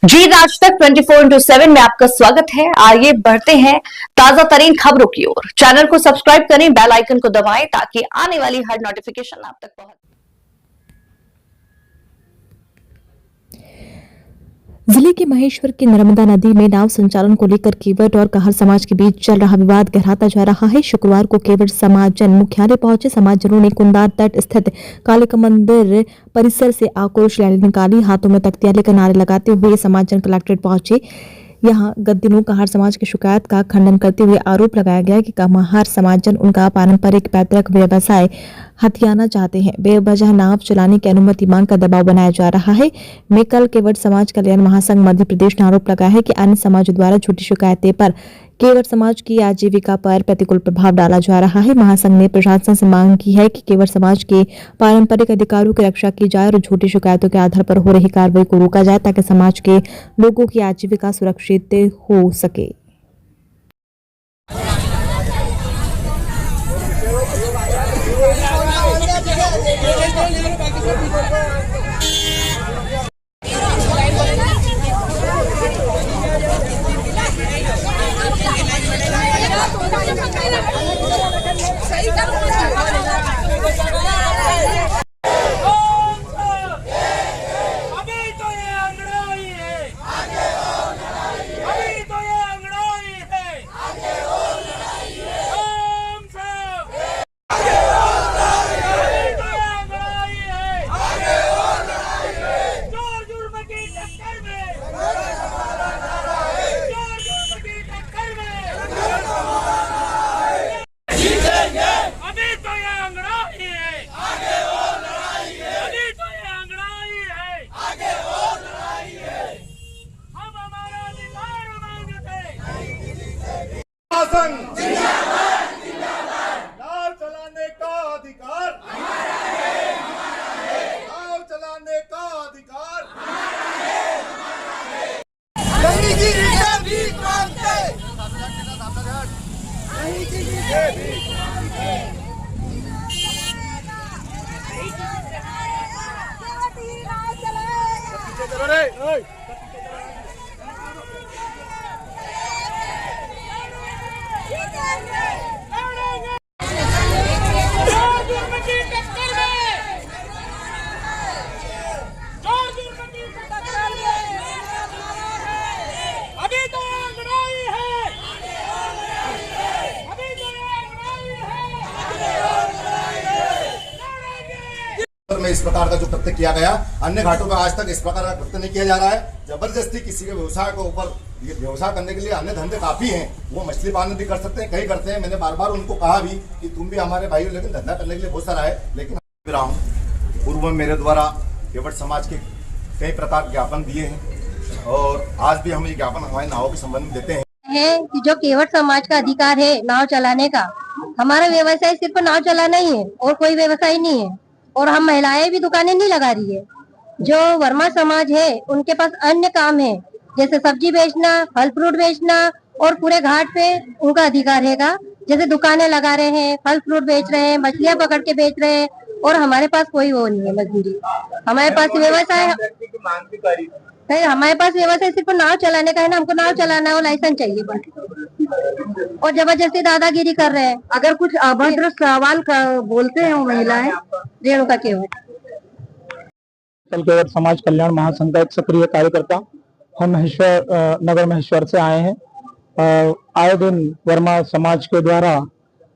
जी राज तक 24/7 में आपका स्वागत है। आइए बढ़ते हैं ताजा तरीन खबरों की ओर। चैनल को सब्सक्राइब करें, बेल आइकन को दबाएं ताकि आने वाली हर नोटिफिकेशन आप तक पहुंचे। जिले के महेश्वर की नर्मदा नदी में नाव संचालन को लेकर केवट और कहर समाज के बीच चल रहा विवाद गहराता जा रहा है। शुक्रवार को केवट समाजजन मुख्यालय पहुंचे समाजजनों ने कुंदार तट स्थित कालिका मंदिर परिसर से आक्रोश रैली निकाली। हाथों में तख्तियां लेकर नारे लगाते हुए समाजजन कलेक्ट्रेट पहुंचे। यहाँ गत दिनों कहर समाज की शिकायत का खंडन करते हुए आरोप लगाया गया कि कहर समाजजन उनका पारंपरिक पैतृक व्यवसाय हथियाना चाहते हैं। बेवजह नाव चलाने की अनुमति मांगकर दबाव बनाया जा रहा है। में कल केवट समाज कल्याण महासंघ मध्य प्रदेश ने आरोप लगाया है कि अन्य समाजों द्वारा झूठी शिकायतें पर केवट समाज की आजीविका पर प्रतिकूल प्रभाव डाला जा रहा है। महासंघ ने प्रशासन से मांग की है कि केवट समाज के पारंपरिक अधिकारों की रक्षा की जाए और झूठी शिकायतों के आधार पर हो रही कार्रवाई को रोका जाए ताकि समाज के लोगों की आजीविका सुरक्षित हो सके। नाव चलाने का अधिकार हमारा है। नाव चलाने का अधिकार हमारा है। नहीं गिरेगा भीख मांगते, नहीं गिरेगा भीख मांगते। चलो रे में इस प्रकार का जो कृत्य किया गया, अन्य घाटों में आज तक इस प्रकार का कृत्य नहीं किया जा रहा है। जबरदस्ती किसी के व्यवसाय के ऊपर व्यवसाय करने के लिए अन्य धंधे काफी हैं, वो मछली पालन भी कर सकते हैं, कई करते हैं। मैंने बार बार उनको कहा भी कि तुम भी हमारे भाई हो, लेकिन धंधा करने के लिए बहुत सारा है। लेकिन पूर्व में मेरे द्वारा केवट समाज के कई प्रकार ज्ञापन दिए हैं और आज भी हम ये ज्ञापन हमारे नावों के संबंध में देते हैं कि जो केवट समाज का अधिकार है नाव चलाने का, हमारा व्यवसाय सिर्फ नाव चलाना ही है और कोई व्यवसाय नहीं है। और हम महिलाएं भी दुकानें नहीं लगा रही है। जो वर्मा समाज है उनके पास अन्य काम है, जैसे सब्जी बेचना, फल फ्रूट बेचना, और पूरे घाट पे उनका अधिकार रहेगा। जैसे दुकानें लगा रहे हैं, फल फ्रूट बेच रहे हैं, मछलियां पकड़ के बेच रहे हैं, और हमारे पास कोई वो नहीं है मजदूरी। हमारे पास व्यवसाय है, हमारे पास व्यवसाय सिर्फ नाव चलाने का है ना, हमको नाव चलाना है और लाइसेंस चाहिए बस। और जबरदस्ती दादागिरी कर रहे हैं। अगर कुछ अभद्र सवाल बोलते हैं वो महिलाएं, रेणुका केवट केवट समाज कल्याण महासंघ का एक सक्रिय कार्यकर्ता। हम नगर महेश्वर से आए हैं। आए दिन वर्मा समाज के द्वारा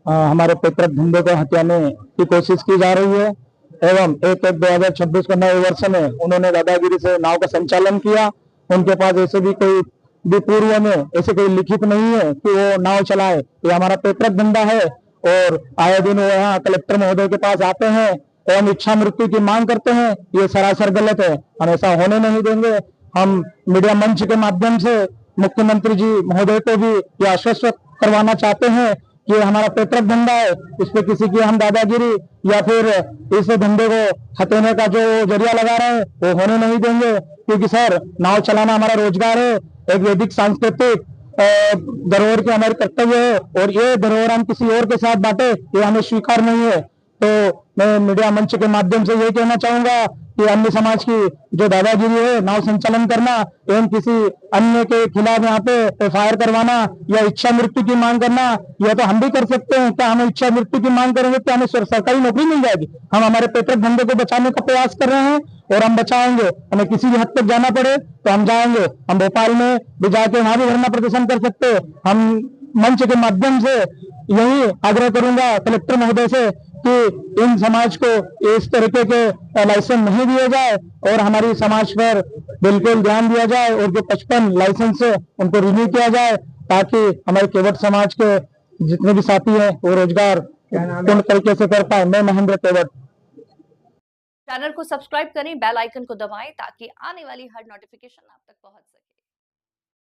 हमारे पैतृक धंधे को हथियाने की कोशिश की जा रही है एवं 1/1/2026 को नए वर्ष में उन्होंने दादागिरी से नाव का संचालन किया। उनके पास ऐसे भी कोई भी पूर्व में ऐसे कोई लिखित नहीं है कि वो नाव चलाए। ये हमारा पैतृक धंधा है और आए दिन वो यहाँ कलेक्टर महोदय के पास आते हैं एवं इच्छा मृत्यु की मांग करते हैं। ये सरासर गलत है, हम ऐसा होने नहीं देंगे। हम मीडिया मंच के माध्यम से मुख्यमंत्री जी महोदय को भी ये आश्वस्त करवाना चाहते हैं कि हमारा पैतृक धंधा है, इस पे किसी की हम दादागिरी या फिर इस धंधे को हथेने का जो जरिया लगा रहे हैं वो होने नहीं देंगे। क्योंकि सर, नाव चलाना हमारा रोजगार है, एक वैदिक सांस्कृतिक धरोहर की हमारी कर्तव्य है और ये धरोहर हम किसी और के साथ बांटे ये हमें स्वीकार नहीं है। तो मैं मीडिया मंच के माध्यम से ये कहना चाहूंगा कि अन्य समाज की जो दादागिरी है नाव संचालन करना एवं किसी अन्य के खिलाफ यहाँ पे एफआईआर करवाना या इच्छा मृत्यु की मांग करना, यह तो हम भी कर सकते हैं। क्या हम इच्छा मृत्यु की मांग करेंगे तो हमें सरकारी नौकरी मिल जाएगी? हम हमारे पैतृक धंधे को बचाने का प्रयास कर रहे हैं और हम बचाएंगे। हमें किसी भी हद तक जाना पड़े तो हम जाएंगे। हम भोपाल में भी जाके वहां भी धरना प्रदर्शन कर सकते हैं। हम मंच के माध्यम से यही आग्रह करूंगा कलेक्टर महोदय से कि इन समाज को इस तरीके के लाइसेंस नहीं दिए जाए और हमारी समाज पर बिल्कुल ध्यान दिया जाए और जो 55 लाइसेंस है उनको रिन्यू किया जाए ताकि हमारे केवट समाज के जितने भी साथी हैं वो रोजगार पूर्ण तरीके से कर पाए। मैं महेंद्र केवट। चैनल को सब्सक्राइब करें, बेल आइकन को दबाएं ताकि आने वाली हर नोटिफिकेशन आप तक पहुंच सके।